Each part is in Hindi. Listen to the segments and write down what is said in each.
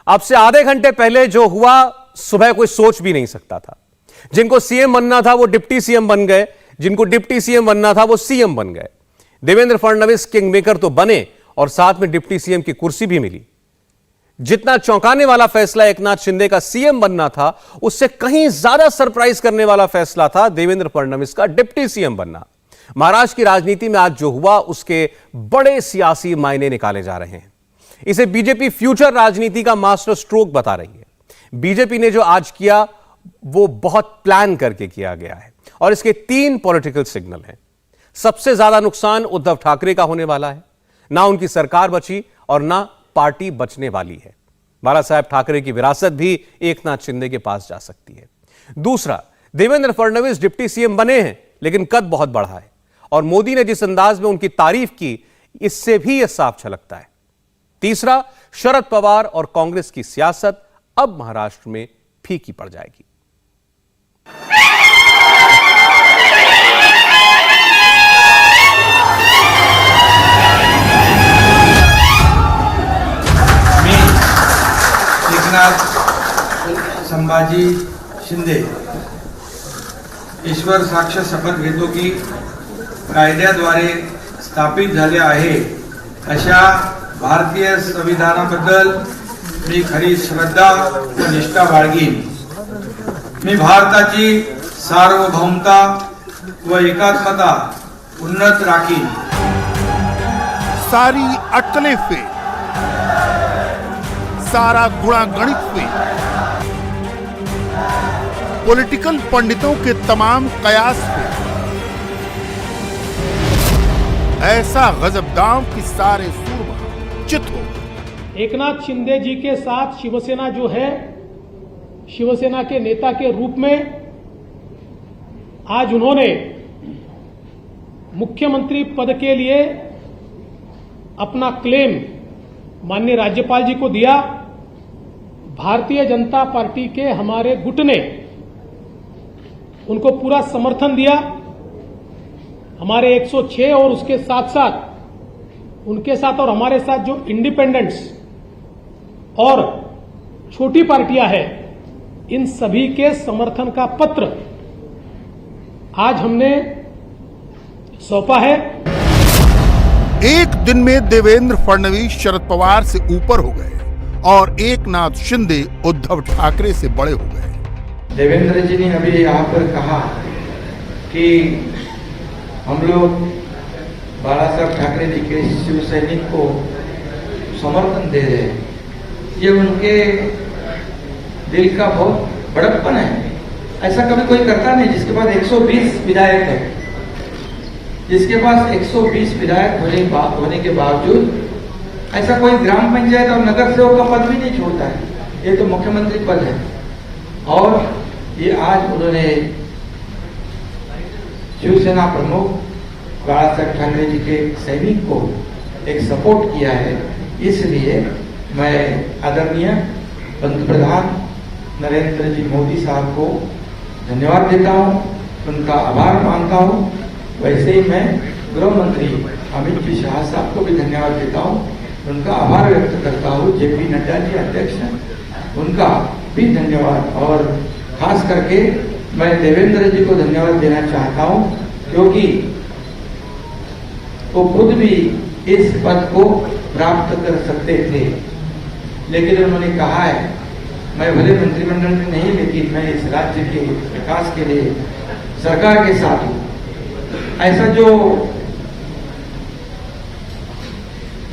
अब से आधे घंटे पहले जो हुआ सुबह कोई सोच भी नहीं सकता था। जिनको सीएम बनना था वो डिप्टी सीएम बन गए, जिनको डिप्टी सीएम बनना था वो सीएम बन गए। देवेंद्र फडणवीस किंग मेकर तो बने और साथ में डिप्टी सीएम की कुर्सी भी मिली। जितना चौंकाने वाला फैसला एकनाथ शिंदे का सीएम बनना था, उससे कहीं ज्यादा सरप्राइज करने वाला फैसला था देवेंद्र फडणवीस का डिप्टी सीएम बनना। महाराष्ट्र की राजनीति में आज जो हुआ उसके बड़े सियासी मायने निकाले जा रहे हैं। इसे बीजेपी फ्यूचर राजनीति का मास्टर स्ट्रोक बता रही है। बीजेपी ने जो आज किया वो बहुत प्लान करके किया गया है और इसके 3 पॉलिटिकल सिग्नल हैं। सबसे ज्यादा नुकसान उद्धव ठाकरे का होने वाला है। ना उनकी सरकार बची और ना पार्टी बचने वाली है। बाला साहेब ठाकरे की विरासत भी एकनाथ शिंदे के पास जा सकती है। दूसरा, देवेंद्र फडणवीस डिप्टी सीएम बने हैं लेकिन कद बहुत बढ़ा है और मोदी ने जिस अंदाज में उनकी तारीफ की, इससे भी यह साफ झलकता है। तीसरा, शरद पवार और कांग्रेस की सियासत अब महाराष्ट्र में फीकी पड़ जाएगी। एकनाथ संभाजी शिंदे ईश्वर साक्ष शपथ घेतो की कायद्याद्वारे स्थापित झाले आहे अशा भारतीय संविधानाबद्दल मी खरी श्रद्धा व निष्ठा बाळगीन। मी भारताची सार्वभौमता व एकात्मता उन्नत राखीन। सारी अटकलें फेल, सारा गुणागणित फेल, पॉलिटिकल पंडितों के तमाम कयास फेल। ऐसा गजबदाम कि सारे सूरमा चित हो। एकनाथ शिंदे जी के साथ शिवसेना जो है, शिवसेना के नेता के रूप में आज उन्होंने मुख्यमंत्री पद के लिए अपना क्लेम माननीय राज्यपाल जी को दिया। भारतीय जनता पार्टी के हमारे गुट ने उनको पूरा समर्थन दिया। हमारे 106 और उसके साथ साथ उनके साथ और हमारे साथ जो इंडिपेंडेंट्स और छोटी पार्टियां हैं, इन सभी के समर्थन का पत्र आज हमने सौंपा है। एक दिन में देवेंद्र फडणवीस शरद पवार से ऊपर हो गए और एकनाथ शिंदे उद्धव ठाकरे से बड़े हो गए। देवेंद्र जी ने अभी यहाँ पर कहा कि हम लोग बाला साहब ठाकरे जी के शिवसैनिक को समर्थन दे रहे हैं। ये उनके दिल का बहुत बड़प्पन है। ऐसा कभी कोई करता नहीं जिसके पास 120 विधायक है, जिसके पास 120 विधायक होने के बावजूद ऐसा कोई ग्राम पंचायत और नगर सेवक का पद भी नहीं छोड़ता है। ये तो मुख्यमंत्री पद है और ये आज उन्होंने शिवसेना प्रमुख बाला साहेब ठाकरे जी के सैनिक को एक सपोर्ट किया है। इसलिए मैं आदरणीय पंतप्रधान नरेंद्र जी मोदी साहब को धन्यवाद देता हूं, उनका आभार मानता हूं। वैसे ही मैं गृह मंत्री अमित जी शाह साहब को भी धन्यवाद देता हूं, उनका आभार व्यक्त करता हूं। जेपी नड्डा जी अध्यक्ष हैं, उनका भी धन्यवाद। और खास करके मैं देवेंद्र जी को धन्यवाद देना चाहता हूं क्योंकि वो खुद भी इस पद को प्राप्त कर सकते थे, लेकिन उन्होंने कहा है मैं भले मंत्रिमंडल में नहीं, लेकिन मैं इस राज्य के विकास के लिए सरकार के साथ हूं। ऐसा जो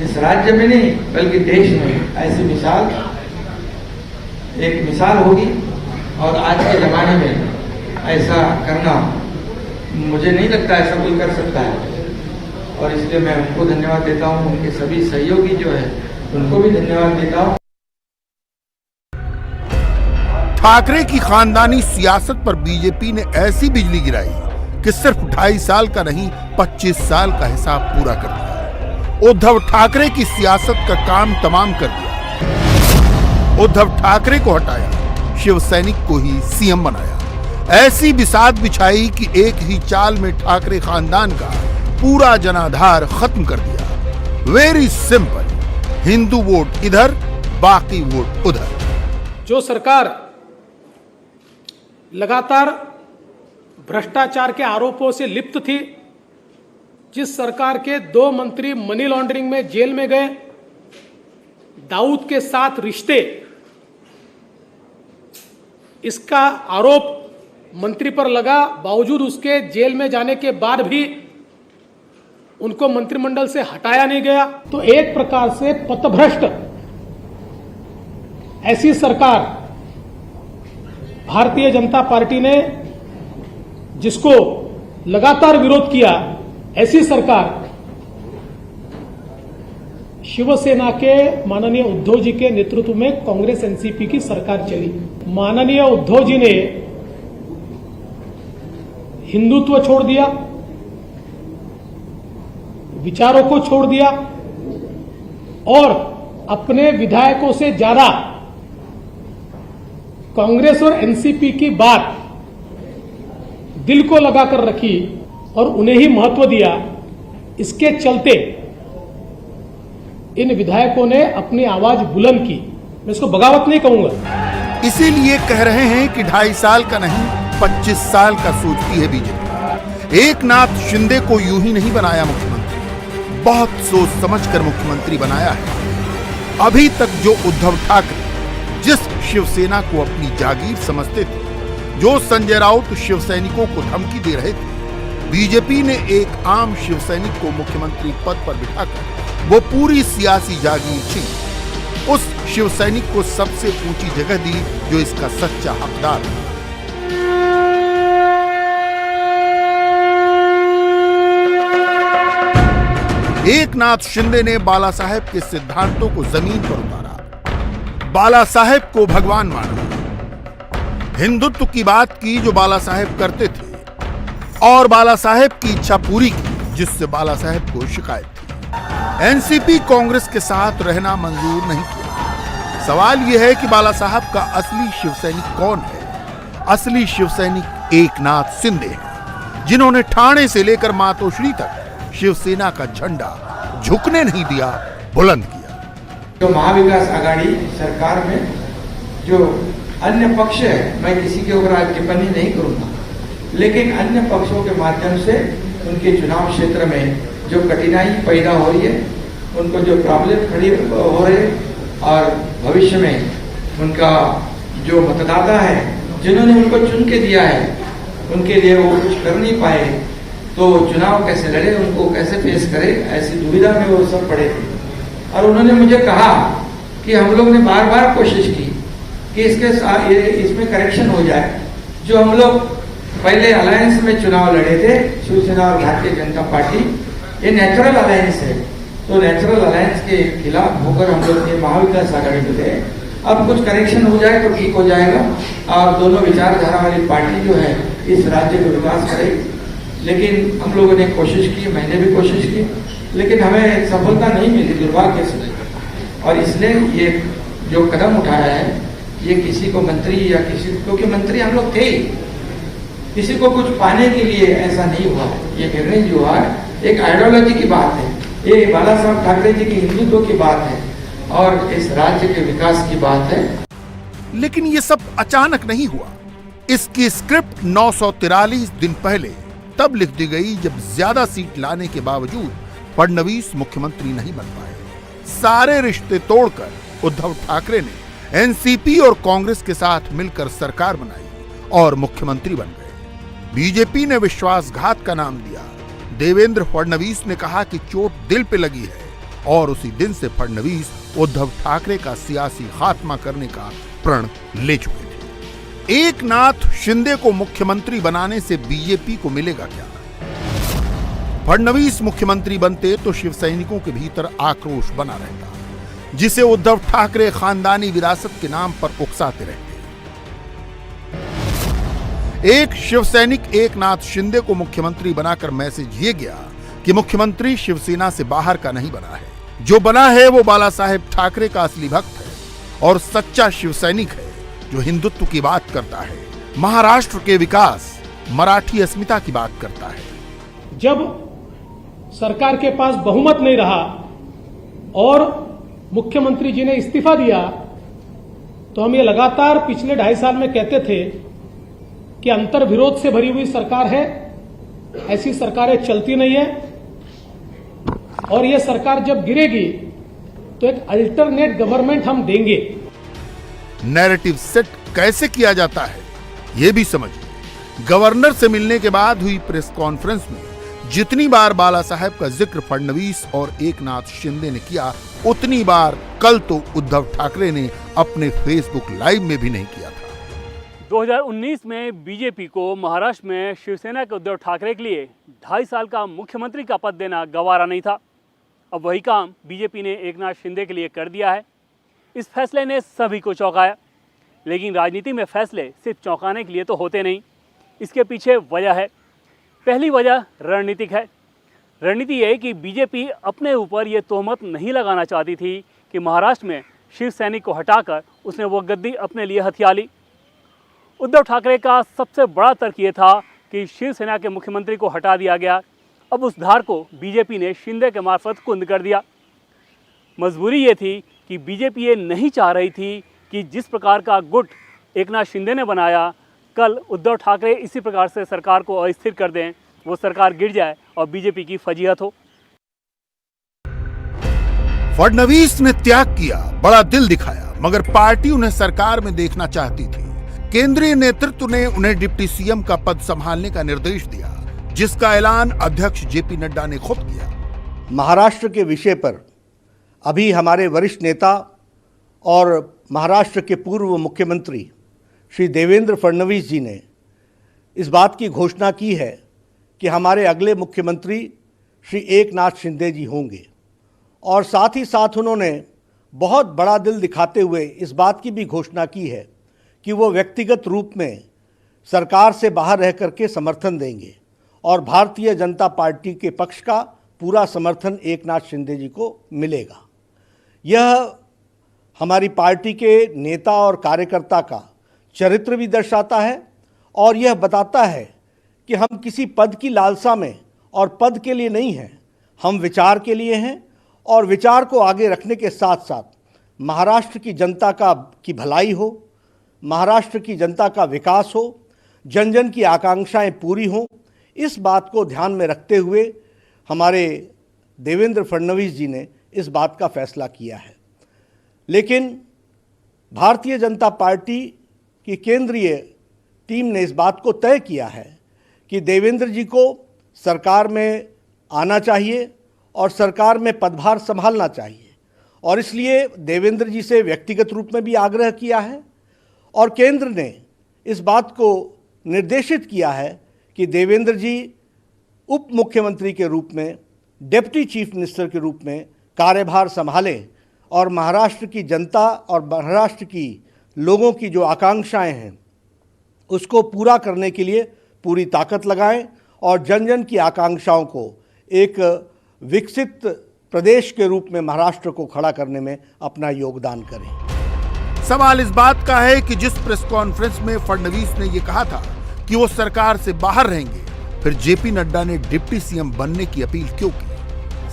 इस राज्य में नहीं बल्कि देश में ऐसी मिसाल एक मिसाल होगी और आज के जमाने में ऐसा करना मुझे नहीं लगता ऐसा कोई कर सकता है। और इसलिए मैं उनको धन्यवाद देता हूं, उनके सभी सहयोगी जो है उनको भी धन्यवाद देता हूं। ठाकरे की खानदानी सियासत पर बीजेपी ने ऐसी बिजली गिराई कि सिर्फ 2.5 साल का नहीं 25 साल का हिसाब पूरा कर दिया। उद्धव ठाकरे की सियासत का काम तमाम कर दिया। उद्धव ठाकरे को हटाया, शिवसैनिक को ही सीएम बनाया। ऐसी बिसात बिछाई कि एक ही चाल में ठाकरे खानदान का पूरा जनाधार खत्म कर दिया। वेरी सिंपल, हिंदू वोट इधर, बाकी वोट उधर। जो सरकार लगातार भ्रष्टाचार के आरोपों से लिप्त थी, जिस सरकार के 2 मंत्री मनी लॉन्ड्रिंग में जेल में गए, दाऊद के साथ रिश्ते, इसका आरोप मंत्री पर लगा, बावजूद उसके जेल में जाने के बाद भी उनको मंत्रिमंडल से हटाया नहीं गया। तो एक प्रकार से पथभ्रष्ट ऐसी सरकार भारतीय जनता पार्टी ने, जिसको लगातार विरोध किया, ऐसी सरकार शिवसेना के माननीय उद्धव जी के नेतृत्व में कांग्रेस एनसीपी की सरकार चली। माननीय उद्धव जी ने हिंदुत्व छोड़ दिया, विचारों को छोड़ दिया और अपने विधायकों से ज्यादा कांग्रेस और एनसीपी की बात दिल को लगाकर रखी और उन्हें ही महत्व दिया। इसके चलते इन विधायकों ने अपनी आवाज बुलंद की। मैं इसको बगावत नहीं कहूंगा। इसीलिए कह रहे हैं कि 2.5 साल का नहीं 25 साल का सोचती है बीजेपी। एकनाथ शिंदे को यूं ही नहीं बनाया मुख्यमंत्री, बहुत सोच समझकर मुख्यमंत्री बनाया है। अभी तक जो उद्धव ठाकरे जिस शिवसेना को अपनी जागीर समझते थे, जो संजय राउत शिवसैनिकों को धमकी दे रहे थे, बीजेपी ने एक आम शिवसैनिक को मुख्यमंत्री पद पर बिठाकर वो पूरी सियासी जागीर छीन उस शिवसैनिक को सबसे ऊंची जगह दी जो इसका सच्चा हकदार था। एकनाथ शिंदे ने बाला साहेब के सिद्धांतों को जमीन पर उतारा, बाला साहेब को भगवान माना, हिंदुत्व की बात की जो बाला साहेब करते थे और बाला साहेब की इच्छा पूरी की जिससे बाला साहेब को शिकायत थी। एनसीपी कांग्रेस के साथ रहना मंजूर नहीं किया। सवाल यह है कि बाला साहब का असली शिवसैनिक कौन है? असली शिवसैनिक एकनाथ शिंदे हैं, जिन्होंने ठाणे से लेकर मातोश्री तक शिवसेना का झंडा झुकने नहीं दिया, बुलंद किया। जो महाविकास आघाड़ी सरकार में जो अन्य पक्ष है, मैं किसी के ऊपर आज टिप्पणी नहीं करूंगा, लेकिन अन्य पक्षों के माध्यम से उनके चुनाव क्षेत्र में जो कठिनाई पैदा हो रही है, उनको जो प्रॉब्लम खड़ी हो रहे और भविष्य में उनका जो मतदाता है जिन्होंने उनको चुन के दिया है, उनके लिए वो कुछ कर नहीं पाए, तो चुनाव कैसे लड़े, उनको कैसे फेस करे, ऐसी दुविधा में वो सब पड़े थे। और उन्होंने मुझे कहा कि हम लोग ने बार बार कोशिश की कि इसमें करेक्शन हो जाए। जो हम लोग पहले अलायंस में चुनाव लड़े थे, शिवसेना और भारतीय जनता पार्टी, ये नेचुरल अलायंस है, तो नेचुरल अलायंस के खिलाफ होकर हम लोग ये महाविकास आघाड़ी में थे। अब कुछ करेक्शन हो जाए तो ठीक हो जाएगा और दोनों विचारधारा वाली पार्टी जो है इस राज्य का विकास करेगी। लेकिन हम लोगों ने कोशिश की, मैंने भी कोशिश की, लेकिन हमें सफलता नहीं मिली, दुर्भाग्य से। और इसलिए ये जो कदम उठाया है, ये किसी को मंत्री या किसी, क्योंकि मंत्री हम लोग थे, किसी को कुछ पाने के लिए ऐसा नहीं हुआ। ये निर्णय जो हुआ है एक आइडियोलॉजी की बात है, ये बाला साहब ठाकरे जी की हिंदुत्व की बात है और इस राज्य के विकास की बात है। लेकिन ये सब अचानक नहीं हुआ। इसकी स्क्रिप्ट 943 दिन पहले तब लिख दी गई जब ज्यादा सीट लाने के बावजूद फडणवीस मुख्यमंत्री नहीं बन पाए। सारे रिश्ते तोड़कर उद्धव ठाकरे ने एनसीपी और कांग्रेस के साथ मिलकर सरकार बनाई और मुख्यमंत्री बन गए। बीजेपी ने विश्वासघात का नाम दिया। देवेंद्र फडणवीस ने कहा कि चोट दिल पे लगी है और उसी दिन से फडणवीस उद्धव ठाकरे का सियासी खात्मा करने का प्रण ले चुके थे। एकनाथ शिंदे को मुख्यमंत्री बनाने से बीजेपी को मिलेगा क्या? फडणवीस मुख्यमंत्री बनते तो शिव सैनिकों के भीतर आक्रोश बना रहता, जिसे उद्धव ठाकरे खानदानी विरासत के नाम पर उकसाते रहते। एक शिवसैनिक एकनाथ शिंदे को मुख्यमंत्री बनाकर मैसेज ये गया कि मुख्यमंत्री शिवसेना से बाहर का नहीं बना है, जो बना है वो बाला साहेब ठाकरे का असली भक्त है और सच्चा शिवसैनिक है जो हिंदुत्व की बात करता है, महाराष्ट्र के विकास, मराठी अस्मिता की बात करता है। जब सरकार के पास बहुमत नहीं रहा और मुख्यमंत्री जी ने इस्तीफा दिया तो हम ये लगातार पिछले 2.5 साल में कहते थे कि अंतर्विरोध से भरी हुई सरकार है, ऐसी सरकारें चलती नहीं है, और ये सरकार जब गिरेगी तो एक अल्टरनेट गवर्नमेंट हम देंगे। नैरेटिव सेट कैसे किया जाता है यह भी समझिए। गवर्नर से मिलने के बाद हुई प्रेस कॉन्फ्रेंस में जितनी बार बाला साहब का जिक्र फडणवीस और एकनाथ शिंदे ने किया, उतनी बार कल तो उद्धव ठाकरे ने अपने फेसबुक लाइव में भी नहीं किया था। 2019 में बीजेपी को महाराष्ट्र में शिवसेना के उद्धव ठाकरे के लिए 2.5 साल का मुख्यमंत्री का पद देना गवारा नहीं था। अब वही काम बीजेपी ने एकनाथ शिंदे के लिए कर दिया है। इस फैसले ने सभी को चौंकाया, लेकिन राजनीति में फैसले सिर्फ चौंकाने के लिए तो होते नहीं। इसके पीछे वजह है। पहली वजह रणनीतिक है। रणनीति यह है कि बीजेपी अपने ऊपर ये तोहमत नहीं लगाना चाहती थी कि महाराष्ट्र में शिव सैनिक को हटाकर उसने वो गद्दी अपने लिए हथिया ली। उद्धव ठाकरे का सबसे बड़ा तर्क ये था कि शिवसेना के मुख्यमंत्री को हटा दिया गया। अब उस धार को बीजेपी ने शिंदे के मार्फत कुंद कर दिया। मजबूरी ये थी कि बीजेपी ये नहीं चाह रही थी कि जिस प्रकार का गुट एकनाथ शिंदे ने बनाया, कल उद्धव ठाकरे इसी प्रकार से सरकार को अस्थिर कर दें, वो सरकार गिर जाए और बीजेपी की फजीहत हो। फडणवीस ने त्याग किया, बड़ा दिल दिखाया, मगर पार्टी उन्हें सरकार में देखना चाहती थी। केंद्रीय नेतृत्व ने उन्हें डिप्टी सीएम का पद संभालने का निर्देश दिया, जिसका ऐलान अध्यक्ष जेपी नड्डा ने खुद किया। महाराष्ट्र के विषय पर अभी हमारे वरिष्ठ नेता और महाराष्ट्र के पूर्व मुख्यमंत्री श्री देवेंद्र फडणवीस जी ने इस बात की घोषणा की है कि हमारे अगले मुख्यमंत्री श्री एकनाथ शिंदे जी होंगे, और साथ ही साथ उन्होंने बहुत बड़ा दिल दिखाते हुए इस बात की भी घोषणा की है कि वो व्यक्तिगत रूप में सरकार से बाहर रह करके समर्थन देंगे और भारतीय जनता पार्टी के पक्ष का पूरा समर्थन एकनाथ शिंदे जी को मिलेगा। यह हमारी पार्टी के नेता और कार्यकर्ता का चरित्र भी दर्शाता है और यह बताता है कि हम किसी पद की लालसा में और पद के लिए नहीं हैं, हम विचार के लिए हैं, और विचार को आगे रखने के साथ साथ महाराष्ट्र की जनता की भलाई हो, महाराष्ट्र की जनता का विकास हो, जन जन की आकांक्षाएं पूरी हों, इस बात को ध्यान में रखते हुए हमारे देवेंद्र फडणवीस जी ने इस बात का फैसला किया है। लेकिन भारतीय जनता पार्टी की केंद्रीय टीम ने इस बात को तय किया है कि देवेंद्र जी को सरकार में आना चाहिए और सरकार में पदभार संभालना चाहिए, और इसलिए देवेंद्र जी से व्यक्तिगत रूप में भी आग्रह किया है और केंद्र ने इस बात को निर्देशित किया है कि देवेंद्र जी उप मुख्यमंत्री के रूप में, डिप्टी चीफ मिनिस्टर के रूप में कार्यभार संभालें और महाराष्ट्र की जनता और महाराष्ट्र की लोगों की जो आकांक्षाएं हैं उसको पूरा करने के लिए पूरी ताकत लगाएं और जन जन की आकांक्षाओं को एक विकसित प्रदेश के रूप में महाराष्ट्र को खड़ा करने में अपना योगदान करें। सवाल इस बात का है कि जिस प्रेस कॉन्फ्रेंस में फडणवीस ने यह कहा था कि वो सरकार से बाहर रहेंगे, फिर जेपी नड्डा ने डिप्टी सीएम बनने की अपील क्यों की?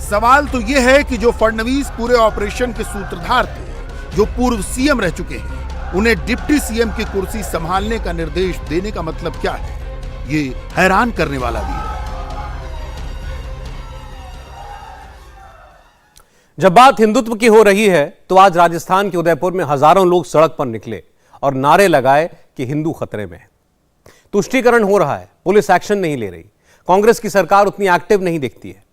सवाल तो यह है कि जो फडणवीस पूरे ऑपरेशन के सूत्रधार थे, जो पूर्व सीएम रह चुके हैं, उन्हें डिप्टी सीएम की कुर्सी संभालने का निर्देश देने का मतलब क्या है? ये हैरान करने वाला भी है। जब बात हिंदुत्व की हो रही है तो आज राजस्थान के उदयपुर में हजारों लोग सड़क पर निकले और नारे लगाए कि हिंदू खतरे में है। तुष्टीकरण हो रहा है, पुलिस एक्शन नहीं ले रही, कांग्रेस की सरकार उतनी एक्टिव नहीं दिखती है।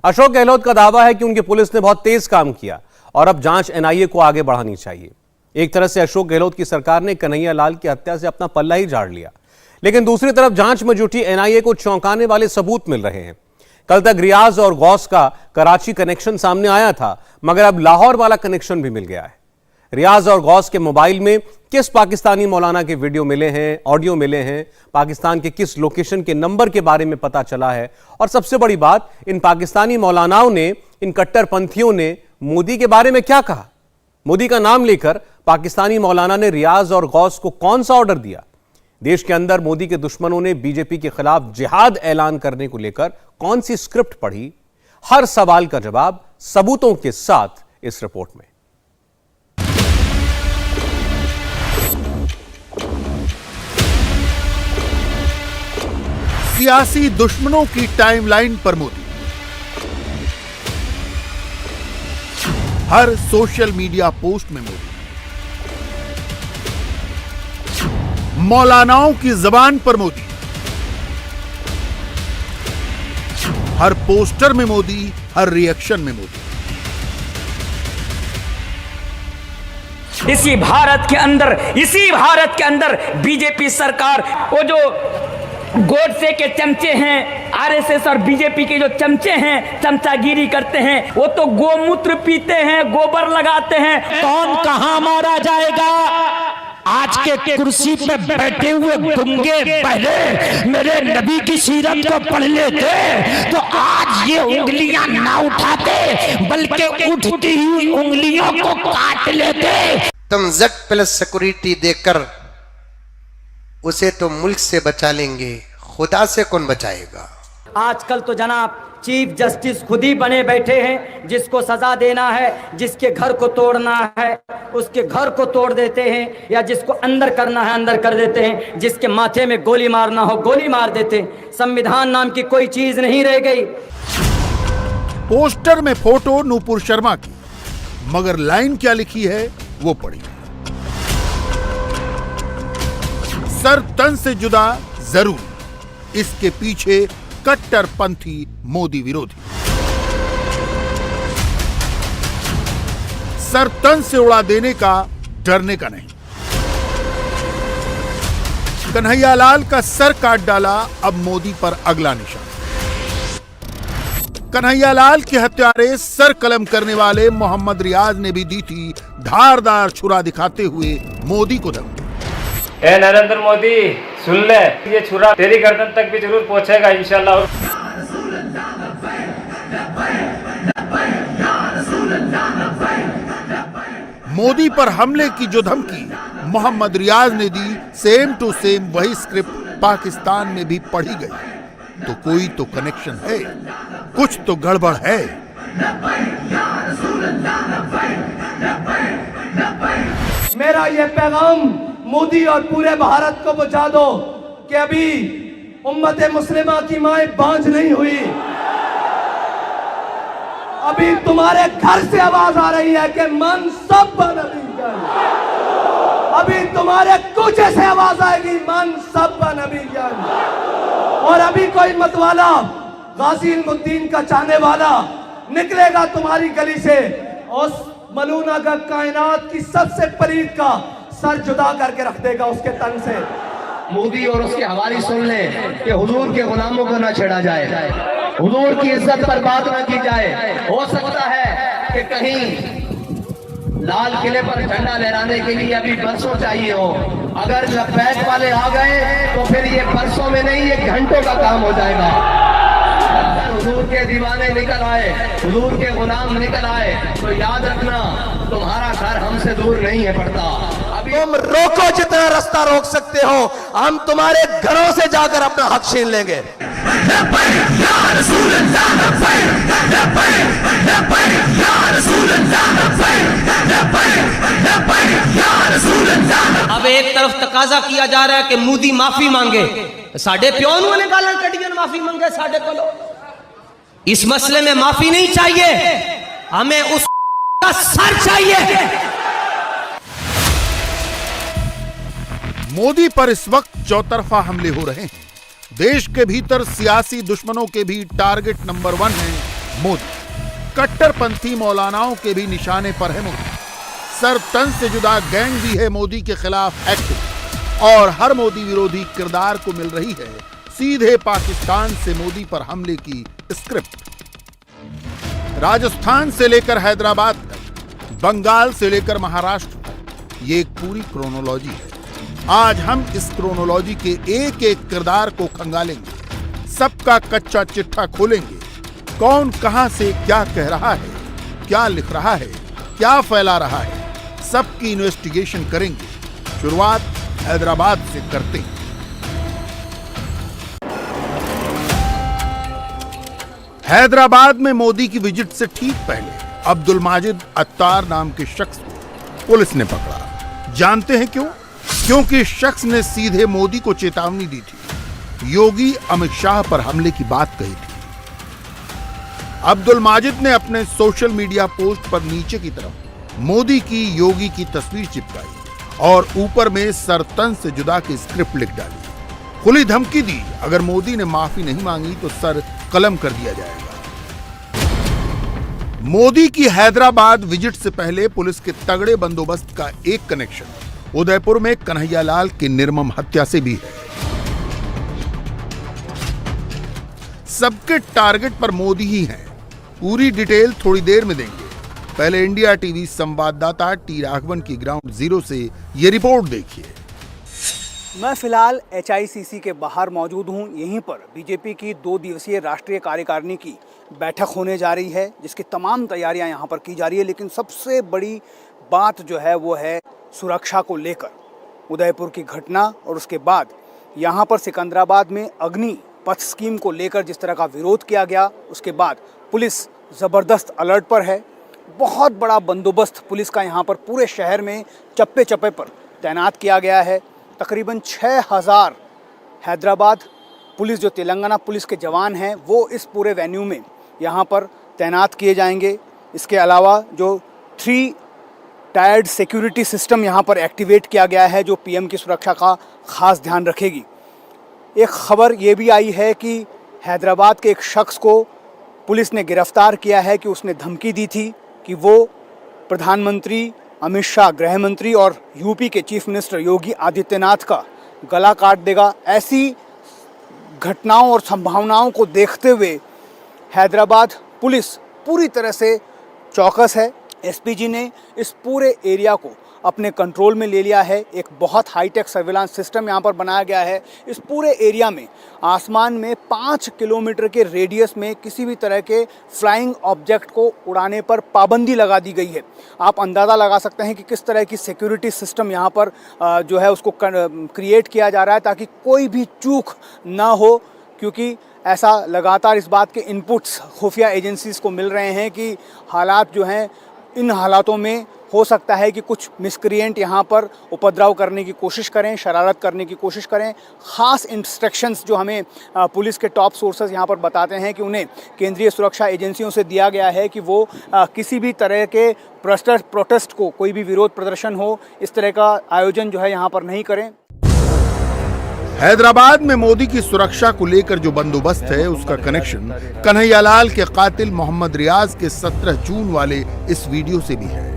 अशोक गहलोत का दावा है कि उनकी पुलिस ने बहुत तेज काम किया और अब जांच एनआईए को आगे बढ़ानी चाहिए। एक तरह से अशोक गहलोत की सरकार ने कन्हैया लाल की हत्या से अपना पल्ला ही झाड़ लिया, लेकिन दूसरी तरफ जांच में जुटी एनआईए को चौंकाने वाले सबूत मिल रहे हैं। कल तक रियाज और गौस का कराची कनेक्शन सामने आया था, मगर अब लाहौर वाला कनेक्शन भी मिल गया है। रियाज और गौस के मोबाइल में किस पाकिस्तानी मौलाना के वीडियो मिले हैं, ऑडियो मिले हैं, पाकिस्तान के किस लोकेशन के नंबर के बारे में पता चला है, और सबसे बड़ी बात, इन पाकिस्तानी मौलानाओं ने, इन कट्टरपंथियों ने मोदी के बारे में क्या कहा। मोदी का नाम लेकर पाकिस्तानी मौलाना ने रियाज और गौस को कौन सा ऑर्डर दिया। देश के अंदर मोदी के दुश्मनों ने बीजेपी के खिलाफ जिहाद ऐलान करने को लेकर कौन सी स्क्रिप्ट पढ़ी। हर सवाल का जवाब सबूतों के साथ इस रिपोर्ट में। सियासी दुश्मनों की टाइमलाइन पर मोदी, हर सोशल मीडिया पोस्ट में मोदी, मौलानाओं की जबान पर मोदी, हर पोस्टर में मोदी, हर रिएक्शन में मोदी। इसी भारत के अंदर बीजेपी सरकार, वो जो गोडसे के चमचे हैं, आरएसएस और बीजेपी के जो चमचे हैं, चमचागिरी करते हैं, वो तो गोमूत्र पीते हैं, गोबर लगाते हैं। कौन कहां मारा जाएगा? आज के कुर्सी पे बैठे हुए गुंगे बहरे मेरे नबी की सीरत को पढ़ लेते तो आज ये उंगलियां ना उठाते, बल्कि उठती हुई उंगलियों को काट लेते। तुम Z+ सिक्योरिटी देकर उसे तो मुल्क से बचा लेंगे, खुदा से कौन बचाएगा? आजकल तो जनाब चीफ जस्टिस खुद ही बने बैठे हैं, जिसको सजा देना है, जिसके घर को तोड़ना है उसके घर को तोड़ देते हैं, या जिसको अंदर करना है अंदर कर देते हैं, जिसके माथे में गोली मारना हो गोली मार देते हैं। संविधान नाम की कोई चीज नहीं रह गई। पोस्टर में फोटो नूपुर शर्मा की, मगर लाइन क्या लिखी है वो पढ़िए। सर तन से जुदा जरूर, इसके पीछे कट्टरपंथी मोदी विरोधी। सर तन से उड़ा देने का, डरने का नहीं। कन्हैयालाल का सर काट डाला, अब मोदी पर अगला निशान। कन्हैयालाल के हत्यारे सर कलम करने वाले मोहम्मद रियाज ने भी दी थी धारदार छुरा दिखाते हुए मोदी को धमकी। ए नरेंद्र मोदी सुन ले, ये छुरा तेरी गर्दन तक भी जरूर पहुंचेगा इंशाल्लाह। मोदी पर हमले की जो धमकी मोहम्मद रियाज ने दी, सेम टू सेम वही स्क्रिप्ट पाकिस्तान में भी पढ़ी गई। तो कोई तो कनेक्शन है, कुछ तो गड़बड़ है। मेरा ये पैगाम मोदी और पूरे भारत को पहुंचा दो कि अभी उम्मत मुस्लिमा की माएं बांझ नहीं हुई। अभी तुम्हारे घर से आवाज आ रही है कि मनसब नबी जान। अभी तुम्हारे कूचे से आवाज आएगी मनसब नबी जान। और अभी कोई मतवाला गाजी इल्मुद्दीन का चाहने वाला निकलेगा तुम्हारी गली से, उस मलूना का कायनात की सबसे पलीद का सर जुदा करके रख देगा उसके तन से। मोदी और उसके हवाले सुन ले कि हुजूर के गुलामों को ना छेड़ा जाए, हुजूर की इज्जत पर बात ना की जाए। हो सकता है कि कहीं लाल किले पर झंडा लहराने के लिए अभी बरसों चाहिए हो। अगर लपैक वाले आ गए तो फिर ये बरसों में नहीं, ये घंटों का काम हो जाएगा। हुजूर के दीवाने निकल आए, हुजूर के गुलाम निकल आए, तो याद रखना तुम्हारा घर हमसे दूर नहीं है पड़ता। तुम रोको जितना रास्ता रोक सकते हो, हम तुम्हारे घरों से जाकर अपना हक छीन लेंगे। अब एक तरफ तकाजा किया जा रहा है कि मोदी माफी मांगे, साढ़े प्यो ने गाला कटियन माफी मांगे साढ़े को। इस मसले में माफी नहीं चाहिए, हमें उसका सर चाहिए। मोदी पर इस वक्त चौतरफा हमले हो रहे हैं। देश के भीतर सियासी दुश्मनों के भी टारगेट नंबर 1 है मोदी। कट्टरपंथी मौलानाओं के भी निशाने पर है मोदी। सर तन से जुदा गैंग भी है मोदी के खिलाफ एक्टिव। और हर मोदी विरोधी किरदार को मिल रही है सीधे पाकिस्तान से मोदी पर हमले की स्क्रिप्ट। राजस्थान से लेकर हैदराबाद तक, बंगाल से लेकर महाराष्ट्र तक, ये एक पूरी क्रोनोलॉजी है। आज हम इस क्रोनोलॉजी के एक एक किरदार को खंगालेंगे, सबका कच्चा चिट्ठा खोलेंगे। कौन कहां से क्या कह रहा है, क्या लिख रहा है, क्या फैला रहा है, सबकी इन्वेस्टिगेशन करेंगे। शुरुआत हैदराबाद से करते हैं। हैदराबाद में मोदी की विजिट से ठीक पहले अब्दुल माजिद अत्तार नाम के शख्स को पुलिस ने पकड़ा। जानते हैं क्यों? क्योंकि शख्स ने सीधे मोदी को चेतावनी दी थी, योगी अमित शाह पर हमले की बात कही थी। अब्दुल माजिद ने अपने सोशल मीडिया पोस्ट पर नीचे की तरफ मोदी की योगी की तस्वीर चिपकाई और ऊपर में सर तन से जुदा की स्क्रिप्ट लिख डाली। खुली धमकी दी, अगर मोदी ने माफी नहीं मांगी तो सर कलम कर दिया जाएगा। मोदी की हैदराबाद विजिट से पहले पुलिस के तगड़े बंदोबस्त का एक कनेक्शन उदयपुर में कन्हैयालाल की निर्मम हत्या से भी है। सबके टारगेट पर मोदी ही हैं। पूरी डिटेल थोड़ी देर में देंगे। पहले इंडिया टीवी संवाददाता टी राघवन की ग्राउंड जीरो से ये रिपोर्ट देखिए। मैं फिलहाल HICC के बाहर मौजूद हूं। यहीं पर बीजेपी की 2 दिवसीय राष्ट्रीय कार्यकारिणी की बैठक होने जा रही है, जिसकी तमाम तैयारियां यहां पर की जा रही है। लेकिन सबसे बड़ी बात जो है वो है सुरक्षा को लेकर। उदयपुर की घटना और उसके बाद यहां पर सिकंदराबाद में अग्नि पथ स्कीम को लेकर जिस तरह का विरोध किया गया, उसके बाद पुलिस ज़बरदस्त अलर्ट पर है। बहुत बड़ा बंदोबस्त पुलिस का यहाँ पर पूरे शहर में चप्पे चप्पे पर तैनात किया गया है। तकरीबन 6000 हैदराबाद पुलिस, जो तेलंगाना पुलिस के जवान हैं, वो इस पूरे वेन्यू में यहाँ पर तैनात किए जाएंगे। इसके अलावा जो 3 टायर्ड सिक्योरिटी सिस्टम यहाँ पर एक्टिवेट किया गया है, जो PM की सुरक्षा का खास ध्यान रखेगी। एक खबर ये भी आई है कि हैदराबाद के एक शख्स को पुलिस ने गिरफ्तार किया है कि उसने धमकी दी थी कि वो प्रधानमंत्री अमित शाह, गृह मंत्री और यूपी के चीफ मिनिस्टर योगी आदित्यनाथ का गला काट देगा। ऐसी घटनाओं और संभावनाओं को देखते हुए हैदराबाद पुलिस पूरी तरह से चौकस है। SPG ने इस पूरे एरिया को अपने कंट्रोल में ले लिया है। एक बहुत हाईटेक सर्विलांस सिस्टम यहाँ पर बनाया गया है। इस पूरे एरिया में आसमान में 5 किलोमीटर के रेडियस में किसी भी तरह के फ्लाइंग ऑब्जेक्ट को उड़ाने पर पाबंदी लगा दी गई है। आप अंदाज़ा लगा सकते हैं कि किस तरह की सिक्योरिटी सिस्टम यहाँ पर जो है उसको क्रिएट किया जा रहा है, ताकि कोई भी चूक ना हो। क्योंकि ऐसा लगातार इस बात के इनपुट्स खुफिया एजेंसीज़ को मिल रहे हैं कि हालात जो हैं, इन हालातों में हो सकता है कि कुछ मिसक्रिएंट यहाँ पर उपद्रव करने की कोशिश करें, शरारत करने की कोशिश करें। ख़ास इंस्ट्रक्शंस जो हमें पुलिस के टॉप सोर्सेज यहाँ पर बताते हैं कि उन्हें केंद्रीय सुरक्षा एजेंसियों से दिया गया है कि वो किसी भी तरह के प्रोटेस्ट को, कोई भी विरोध प्रदर्शन हो, इस तरह का आयोजन जो है यहाँ पर नहीं करें। हैदराबाद में मोदी की सुरक्षा को लेकर जो बंदोबस्त है, उसका कनेक्शन कन्हैयालाल के कातिल मोहम्मद रियाज के 17 जून वाले इस वीडियो से भी है।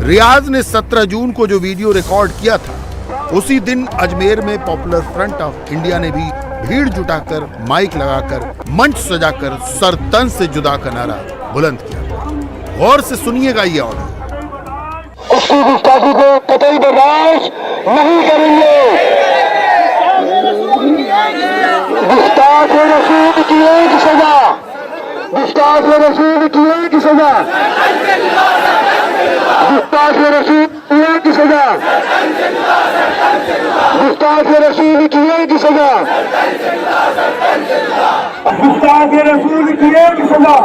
रियाज ने 17 जून को जो वीडियो रिकॉर्ड किया था, उसी दिन अजमेर में पॉपुलर फ्रंट ऑफ इंडिया ने भी भीड़ जुटाकर, माइक लगाकर, मंच सजाकर सर तन से जुदा का नारा बुलंद किया। गौर से सुनिएगा ये ऑडियो। उसकी गुस्ताखी को कतई बर्दाश्त नहीं करेंगे। गुस्ताख रसूल की एक सजा, गुस्ताख रसूल की एक सजा, गुस्ताख रसूल की एक सजा, गुस्ताख रसूल की एक सजा, गुस्ताख रसूल की एक सजा,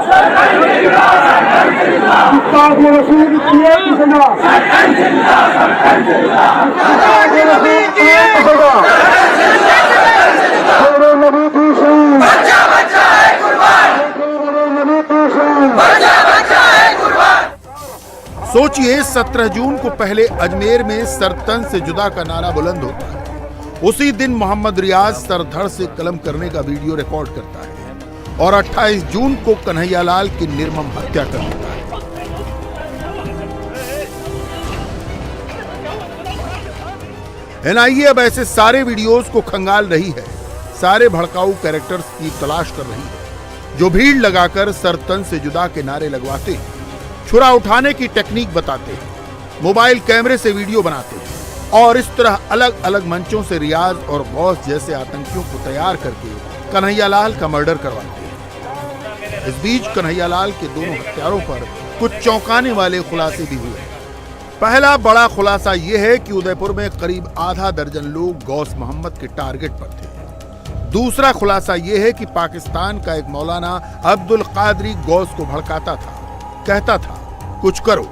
गुस्ताख रसूल की एक सजा, गुस्ताख रसूल की एक सजा। मेरे नबी की शान, बच्चा बच्चा है कुर्बान, मेरे नबी की शान, बच्चा बच्चा है कुर्बान। सोचिए, 17 जून को पहले अजमेर में सरतन से जुदा का नारा बुलंद होता है। उसी दिन मोहम्मद रियाज सरधड़ से कलम करने का वीडियो रिकॉर्ड करता है और 28 जून को कन्हैयालाल की निर्मम हत्या कर देता है। NIA अब ऐसे सारे वीडियोस को खंगाल रही है, सारे भड़काऊ कैरेक्टर्स की तलाश कर रही है जो भीड़ लगाकर सरतन से जुदा के नारे लगवाते हैं, छुरा उठाने की टेक्निक बताते हैं, मोबाइल कैमरे से वीडियो बनाते हैं और इस तरह अलग अलग मंचों से रियाज और गौस जैसे आतंकियों को तैयार करके कन्हैयालाल का मर्डर करवाते हैं। इस बीच कन्हैयालाल के दोनों हत्यारों पर कुछ चौंकाने वाले खुलासे भी हुए। पहला बड़ा खुलासा यह है कि उदयपुर में करीब आधा दर्जन लोग गौस मोहम्मद के टारगेट पर थे। दूसरा खुलासा यह है कि पाकिस्तान का एक मौलाना अब्दुल कादरी गौस को भड़काता था, कहता था कुछ करो,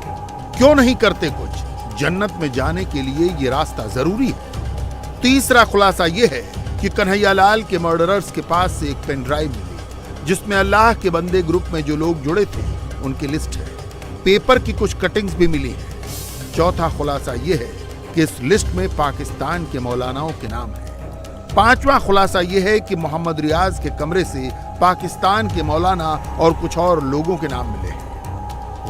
क्यों नहीं करते कुछ, जन्नत में जाने के लिए ये रास्ता जरूरी है। तीसरा खुलासा यह है कि कन्हैयालाल के मर्डरर्स के पास से एक पेन ड्राइव मिली जिसमें अल्लाह के बंदे ग्रुप में जो लोग जुड़े थे उनकी लिस्ट है। पेपर की कुछ कटिंग्स भी मिली हैं। चौथा खुलासा यह है कि इस लिस्ट में पाकिस्तान के मौलानाओं के नाम है। पांचवा खुलासा यह है कि मोहम्मद रियाज के कमरे से पाकिस्तान के मौलाना और कुछ और लोगों के नाम मिले हैं।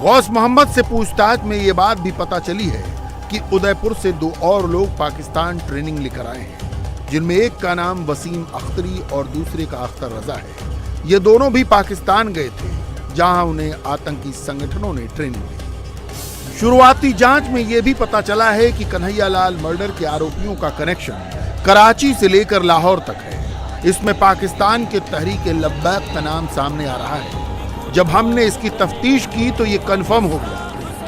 गौस मोहम्मद से पूछताछ में यह बात भी पता चली है कि उदयपुर से 2 और लोग पाकिस्तान ट्रेनिंग लेकर आए हैं, जिनमें एक का नाम वसीम अख्तरी और दूसरे का अख्तर रजा है। ये दोनों भी पाकिस्तान गए थे, जहां उन्हें आतंकी संगठनों ने ट्रेनिंग दी। शुरुआती जांच में यह भी पता चला है कि कन्हैयालाल मर्डर के आरोपियों का कनेक्शन कराची से लेकर लाहौर तक है। इसमें पाकिस्तान के तहरीक लब्बैक का नाम सामने आ रहा है। जब हमने इसकी तफ्तीश की तो ये कंफर्म हो गया,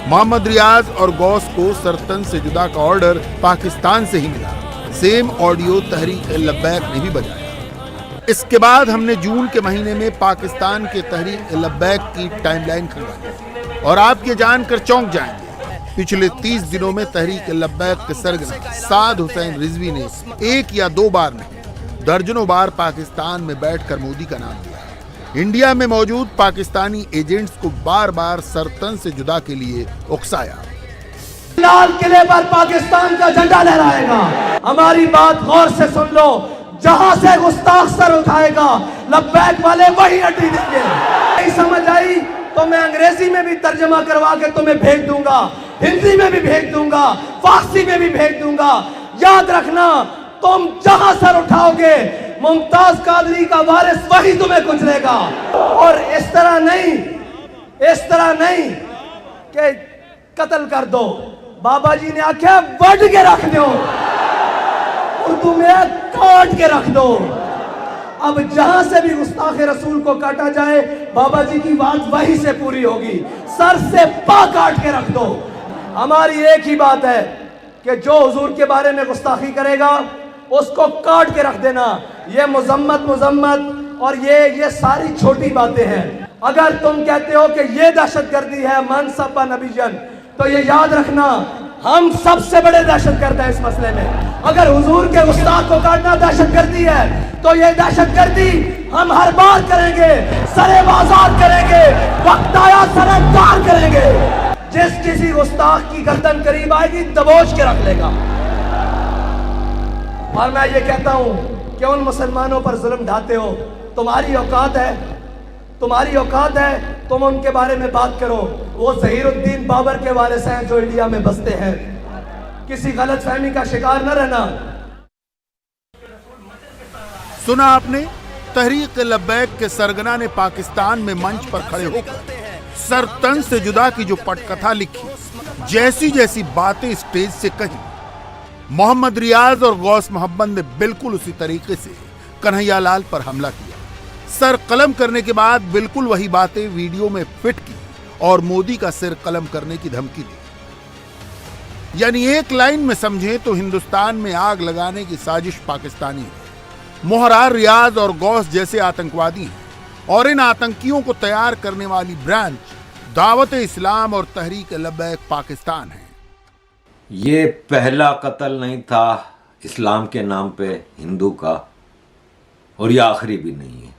मोहम्मद रियाज और गौस को सरतन से जुदा का ऑर्डर पाकिस्तान से ही मिला। सेम ऑडियो तहरीक लब्बैक ने भी बजाया। इसके बाद हमने जून के महीने में पाकिस्तान के तहरीक लब्बैक की टाइमलाइन खंगाली और आप ये जानकर चौंक जाएंगे, पिछले 30 दिनों में तहरीक लब्बैक के सरगना साद हुसैन रिजवी ने 1 या 2 बार नहीं, दर्जनों बार पाकिस्तान में बैठकर मोदी का नाम लिया। इंडिया में मौजूद पाकिस्तानी एजेंट्स को बार बार सरतन से जुदा के लिए उकसाया। लाल किले पर पाकिस्तान का झंडा लहराएगा। हमारी बात गौर से सुन लो, जहां से गुस्ताख सर उठाएगा लब्बैक वाले वही अड्डी देंगे। नहीं समझ आई तो मैं अंग्रेजी में भी तर्जमा करवा के तुम्हें भेज दूंगा, हिंदी में भी भेज दूंगा, फारसी में भी भेज दूंगा। याद रखना, तुम जहां सर उठाओगे मुमताज कादरी का वारिस वही तुम्हें कुचलेगा। और इस तरह नहीं कि कत्ल कर दो। बाबा जी ने आख्या वड के रख दो, उर्दू में काट के रख दो। अब जहां से भी गुस्ताखे रसूल को काटा जाए, बाबा जी की बात वहीं से पूरी होगी। सर से पा काट के रख दो। हमारी एक ही बात है कि जो हुजूर के बारे में गुस्ताखी करेगा उसको काट के रख देना। ये मुजम्मत और ये सारी छोटी बातें हैं। अगर तुम कहते हो कि ये दहशतगर्दी है मन सब्बा नबीजन, तो ये याद रखना, हम सबसे बड़े दहशतगर्द हैं इस मसले में। अगर हुजूर के गुस्ताख को काटना दहशतगर्दी है, तो ये दहशतगर्दी हम हर बार करेंगे, सरे बाजार करेंगे, वक्त आया सरे पार करेंगे। जिस किसी गुस्ताख की गर्दन करीब आएगी दबोच के रख लेगा। और मैं ये कहता हूं कि उन मुसलमानों पर जुल्म ढाते हो, तुम्हारी औकात है तुम उनके बारे में बात करो। वो ज़हीरुद्दीन बाबर के वारिस हैं जो इंडिया में बसते हैं। किसी गलत फहमी का शिकार न रहना। सुना आपने, तहरीक लब्बैक के सरगना ने पाकिस्तान में मंच पर खड़े होकर सरतन से जुदा की जो पटकथा लिखी, जैसी जैसी बातें स्टेज से कही, मोहम्मद रियाज और गौस मोहम्मद ने बिल्कुल उसी तरीके से कन्हैयालाल पर हमला किया। सर कलम करने के बाद बिल्कुल वही बातें वीडियो में फिट की और मोदी का सिर कलम करने की धमकी दी। यानी एक लाइन में समझें तो हिंदुस्तान में आग लगाने की साजिश पाकिस्तानी है। मोहरार रियाज और गौस जैसे आतंकवादी हैं और इन आतंकियों को तैयार करने वाली ब्रांच दावत इस्लाम और तहरीक लब्बैक पाकिस्तान है। ये पहला कत्ल नहीं था इस्लाम के नाम पे हिंदू का, और ये आखिरी भी नहीं है।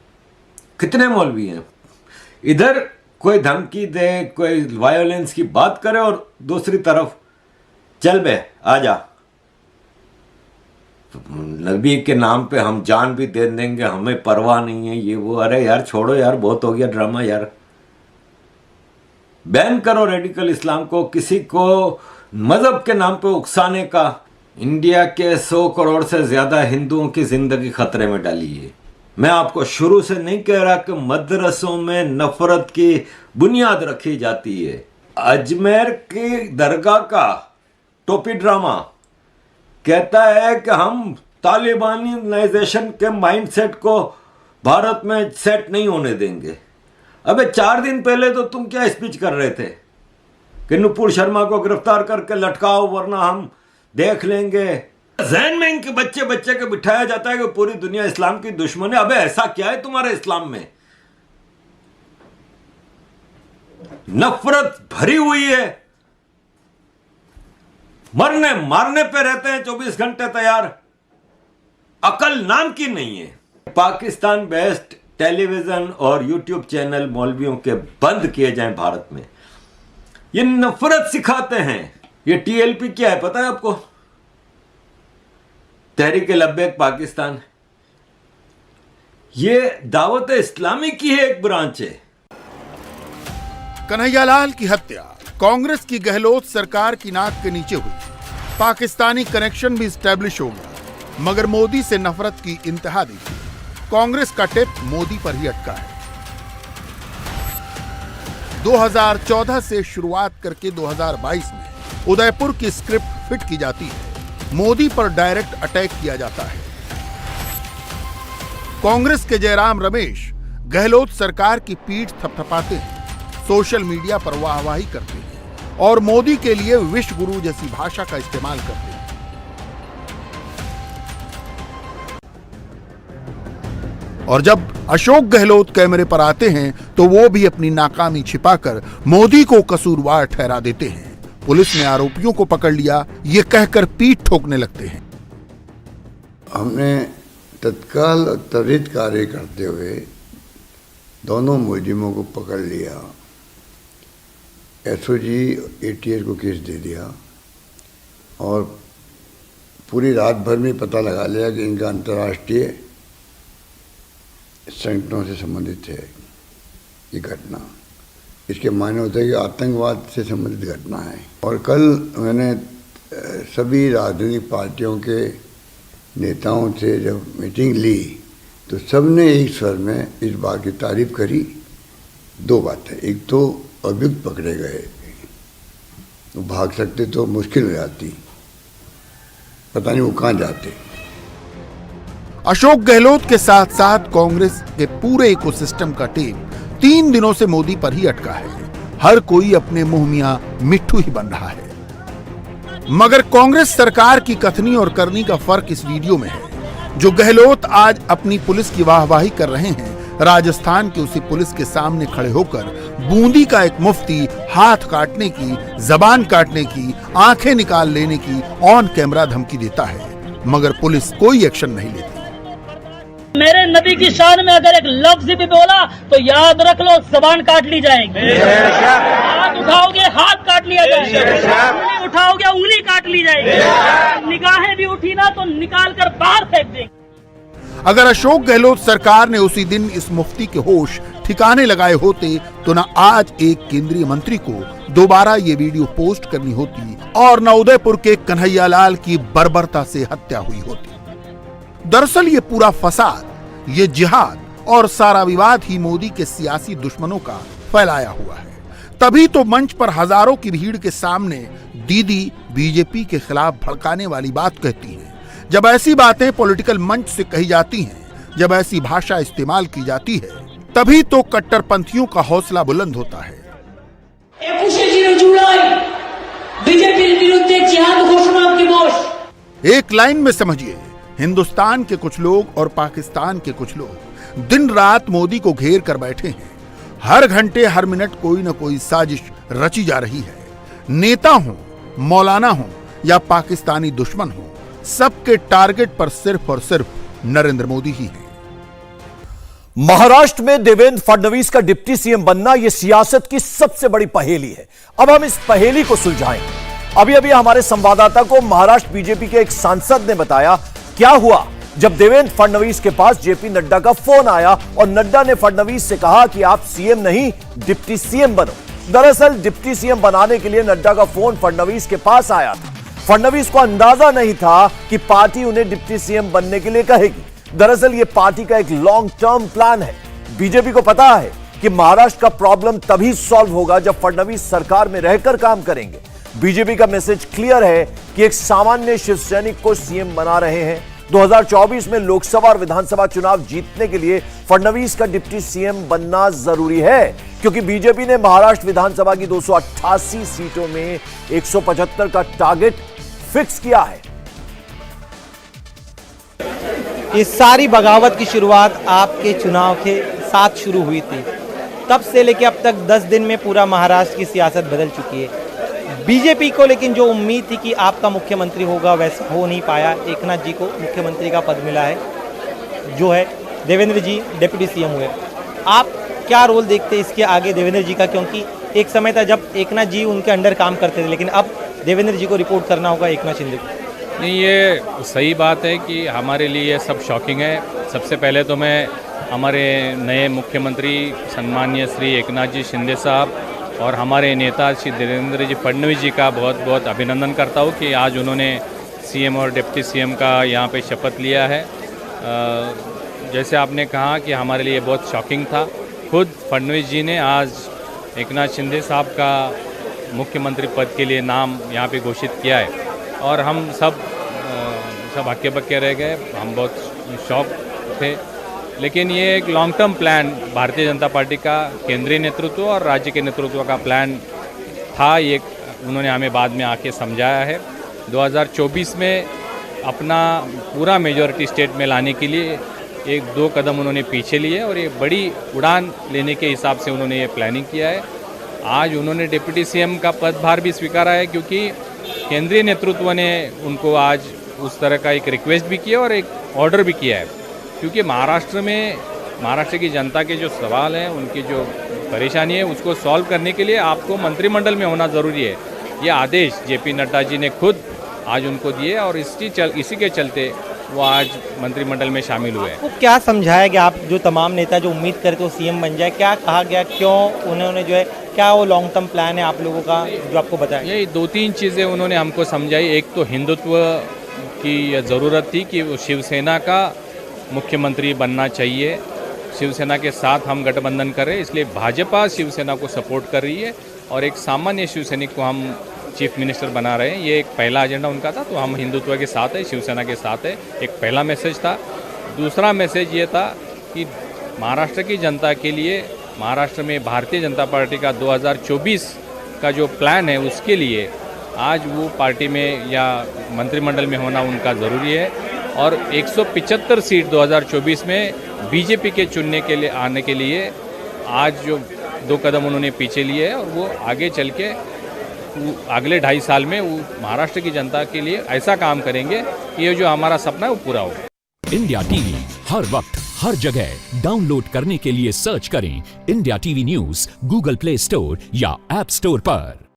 कितने मौलवी हैं, इधर कोई धमकी दे, कोई वायोलेंस की बात करे और दूसरी तरफ चल बे आजा, नबी के नाम पे हम जान भी दे देंगे, हमें परवाह नहीं है, ये वो। अरे यार छोड़ो यार, बहुत हो गया ड्रामा यार। बैन करो रेडिकल इस्लाम को, किसी को मजहब के नाम पे उकसाने का। इंडिया के 100 करोड़ से ज्यादा हिंदुओं की जिंदगी खतरे में डाली है। मैं आपको शुरू से नहीं कह रहा कि मदरसों में नफरत की बुनियाद रखी जाती है। अजमेर की दरगाह का टोपी ड्रामा कहता है कि हम तालिबानाइजेशन के माइंडसेट को भारत में सेट नहीं होने देंगे। अबे 4 दिन पहले तो तुम क्या स्पीच कर रहे थे कि नुपुर शर्मा को गिरफ्तार करके लटकाओ वरना हम देख लेंगे। जहन में इनके बच्चे के बिठाया जाता है कि पूरी दुनिया इस्लाम की दुश्मन है। अबे ऐसा क्या है तुम्हारे इस्लाम में? नफरत भरी हुई है, मरने मारने पे रहते हैं 24 घंटे तैयार। अकल नाम की नहीं है। पाकिस्तान बेस्ड टेलीविजन और यूट्यूब चैनल मौलवियों के बंद किए जाएं भारत में। ये नफरत सिखाते हैं। ये टीएलपी क्या है पता है आपको? तहरीक लब्बैक पाकिस्तान। ये दावत इस्लामी की है एक ब्रांच है। कन्हैयालाल की हत्या कांग्रेस की गहलोत सरकार की नाक के नीचे हुई। पाकिस्तानी कनेक्शन भी स्टैब्लिश हो गया, मगर मोदी से नफरत की इंतहा देखी। कांग्रेस का टिप मोदी पर ही अटका है। 2014 से शुरुआत करके 2022 में उदयपुर की स्क्रिप्ट फिट की जाती है। मोदी पर डायरेक्ट अटैक किया जाता है। कांग्रेस के जयराम रमेश गहलोत सरकार की पीठ थपथपाते हैं, सोशल मीडिया पर वाहवाही करते हैं और मोदी के लिए विश्व गुरु जैसी भाषा का इस्तेमाल करते हैं। और जब अशोक गहलोत कैमरे पर आते हैं तो वो भी अपनी नाकामी छिपाकर मोदी को कसूरवार ठहरा देते हैं। पुलिस ने आरोपियों को पकड़ लिया, ये कहकर पीठ ठोकने लगते हैं। हमने तत्काल त्वरित कार्य करते हुए दोनों मुलजिमों को पकड़ लिया। एसओजी एटीएस को केस दे दिया और पूरी रात भर में पता लगा लिया कि इनका अंतर्राष्ट्रीय संगठनों से संबंधित है ये घटना। इसके मायने होता है कि आतंकवाद से संबंधित घटना है। और कल मैंने सभी राजनीतिक पार्टियों के नेताओं से जब मीटिंग ली तो सबने एक स्वर में इस बात की तारीफ करी। दो बातें, एक तो अभियुक्त पकड़े गए, वो भाग सकते तो मुश्किल हो जाती, पता नहीं वो कहां जाते। अशोक गहलोत के साथ साथ कांग्रेस के पूरे इकोसिस्टम का टेप 3 दिनों से मोदी पर ही अटका है। हर कोई अपने मुंह मियां मिट्ठू ही बन रहा है। मगर कांग्रेस सरकार की कथनी और करनी का फर्क इस वीडियो में है। जो गहलोत आज अपनी पुलिस की वाहवाही कर रहे हैं, राजस्थान की उसी पुलिस के सामने खड़े होकर बूंदी का एक मुफ्ती हाथ काटने की, जबान काटने की, आंखें निकाल लेने की ऑन कैमरा धमकी देता है, मगर पुलिस कोई एक्शन नहीं लेती। मेरे नबी की शान में अगर एक लफ्ज भी बोला तो याद रख लो जबान काट ली जाएगी। हाथ उठाओगे हाथ काट लिया जाएगा, उंगली उठाओगे उंगली काट ली जाएगी, निगाहें भी उठी ना तो निकाल कर बाहर फेंक देंगे। अगर अशोक गहलोत सरकार ने उसी दिन इस मुफ्ती के होश ठिकाने लगाए होते तो न आज एक केंद्रीय मंत्री को दोबारा ये वीडियो पोस्ट करनी होती और न उदयपुर के कन्हैयालाल की बर्बरता से हत्या हुई होती। दरअसल ये पूरा फसाद, ये जिहाद और सारा विवाद ही मोदी के सियासी दुश्मनों का फैलाया हुआ है। तभी तो मंच पर हजारों की भीड़ के सामने दीदी बीजेपी के खिलाफ भड़काने वाली बात कहती हैं। जब ऐसी बातें पॉलिटिकल मंच से कही जाती हैं, जब ऐसी भाषा इस्तेमाल की जाती है, तभी तो कट्टरपंथियों का हौसला बुलंद होता है। एक लाइन में समझिए, हिंदुस्तान के कुछ लोग और पाकिस्तान के कुछ लोग दिन रात मोदी को घेर कर बैठे हैं। हर घंटे हर मिनट कोई न कोई साजिश रची जा रही है। नेता हो, मौलाना हो या पाकिस्तानी दुश्मन हो, सबके टारगेट पर सिर्फ और सिर्फ नरेंद्र मोदी ही है। महाराष्ट्र में देवेंद्र फडणवीस का डिप्टी सीएम बनना यह सियासत की सबसे बड़ी पहेली है। अब हम इस पहेली को सुलझाएंगे। अभी अभी हमारे संवाददाता को महाराष्ट्र बीजेपी के एक सांसद ने बताया क्या हुआ जब देवेंद्र फडणवीस के पास जेपी नड्डा का फोन आया और नड्डा ने फडणवीस से कहा कि आप सीएम नहीं डिप्टी सीएम बनो। दरअसल डिप्टी सीएम बनाने के लिए नड्डा का फोन फडणवीस के पास आया था। फडणवीस को अंदाजा नहीं था कि पार्टी उन्हें डिप्टी सीएम बनने के लिए कहेगी। दरअसल यह पार्टी का एक लॉन्ग टर्म प्लान है। बीजेपी को पता है कि महाराष्ट्र का प्रॉब्लम तभी सॉल्व होगा जब फडणवीस सरकार में रहकर काम करेंगे। बीजेपी का मैसेज क्लियर है कि एक सामान्य शिव सैनिक को सीएम बना रहे हैं। 2024 में लोकसभा और विधानसभा चुनाव जीतने के लिए फडणवीस का डिप्टी सीएम बनना जरूरी है, क्योंकि बीजेपी ने महाराष्ट्र विधानसभा की 288 सीटों में 175 का टारगेट फिक्स किया है। इस सारी बगावत की शुरुआत आपके चुनाव के साथ शुरू हुई थी। तब से लेकर अब तक 10 दिन में पूरा महाराष्ट्र की सियासत बदल चुकी है। बीजेपी को लेकिन जो उम्मीद थी कि आपका मुख्यमंत्री होगा वैसा हो नहीं पाया। एकनाथ जी को मुख्यमंत्री का पद मिला है, जो है देवेंद्र जी डिप्टी सीएम हुए। आप क्या रोल देखते हैं इसके आगे देवेंद्र जी का, क्योंकि एक समय था जब एकनाथ जी उनके अंडर काम करते थे, लेकिन अब देवेंद्र जी को रिपोर्ट करना होगा एकनाथ शिंदे को। नहीं, ये सही बात है कि हमारे लिए ये सब शॉकिंग है। सबसे पहले तो मैं हमारे नए मुख्यमंत्री सम्माननीय श्री एकनाथ जी शिंदे साहब और हमारे नेता श्री देवेंद्र जी फडणवीस जी का बहुत बहुत अभिनंदन करता हूँ कि आज उन्होंने सीएम और डिप्टी सीएम का यहाँ पे शपथ लिया है। जैसे आपने कहा कि हमारे लिए बहुत शॉकिंग था। खुद फडणवीस जी ने आज एकनाथ शिंदे साहब का मुख्यमंत्री पद के लिए नाम यहाँ पे घोषित किया है और हम सब हक्के बक्के रह गए। हम बहुत शॉक थे, लेकिन ये एक long term plan Bharatiya Janata party का केंद्रीय नेतृत्व और राज्य के नेतृत्व का प्लान था। ये उन्होंने हमें बाद में आके समझाया है। 2024 में अपना पूरा मेजॉरिटी स्टेट में लाने के लिए 1-2 कदम उन्होंने पीछे लिए और ये बड़ी उड़ान लेने के हिसाब से उन्होंने ये प्लानिंग किया है। आज उन्होंने डिप्टी सीएम का पदभार भी स्वीकारा है, क्योंकि केंद्रीय नेतृत्व ने उनको आज उस तरह का एक रिक्वेस्ट भी किया और एक ऑर्डर भी किया है, क्योंकि महाराष्ट्र की जनता के जो सवाल हैं, उनकी जो परेशानी है, उसको सॉल्व करने के लिए आपको मंत्रिमंडल में होना ज़रूरी है। ये आदेश जेपी नड्डा जी ने खुद आज उनको दिए और इसी के चलते वो आज मंत्रिमंडल में शामिल हुए। वो क्या समझाया गया, आप जो तमाम नेता जो उम्मीद करते हो सीएम बन जाए, क्या कहा गया, क्यों उन्होंने जो है, क्या वो लॉन्ग टर्म प्लान है आप लोगों का जो आपको बताया? यही 2-3 चीज़ें उन्होंने हमको समझाई। एक तो हिंदुत्व की ज़रूरत थी कि वो शिवसेना का मुख्यमंत्री बनना चाहिए, शिवसेना के साथ हम गठबंधन करें, इसलिए भाजपा शिवसेना को सपोर्ट कर रही है और एक सामान्य शिवसैनिक को हम चीफ मिनिस्टर बना रहे हैं। ये एक पहला एजेंडा उनका था, तो हम हिंदुत्व के साथ है, शिवसेना के साथ है, एक पहला मैसेज था। दूसरा मैसेज ये था कि महाराष्ट्र की जनता के लिए, महाराष्ट्र में भारतीय जनता पार्टी का 2024 का जो प्लान है, उसके लिए आज वो पार्टी में या मंत्रिमंडल में होना उनका ज़रूरी है और 175 सीट 2024 में बीजेपी के चुनने के लिए आने के लिए आज जो 2 कदम उन्होंने पीछे लिए हैं और वो आगे चल के अगले 2.5 साल में वो महाराष्ट्र की जनता के लिए ऐसा काम करेंगे कि ये जो हमारा सपना है वो पूरा होगा। इंडिया टीवी हर वक्त हर जगह डाउनलोड करने के लिए सर्च करें India TV news Google play store या ऐप स्टोर पर।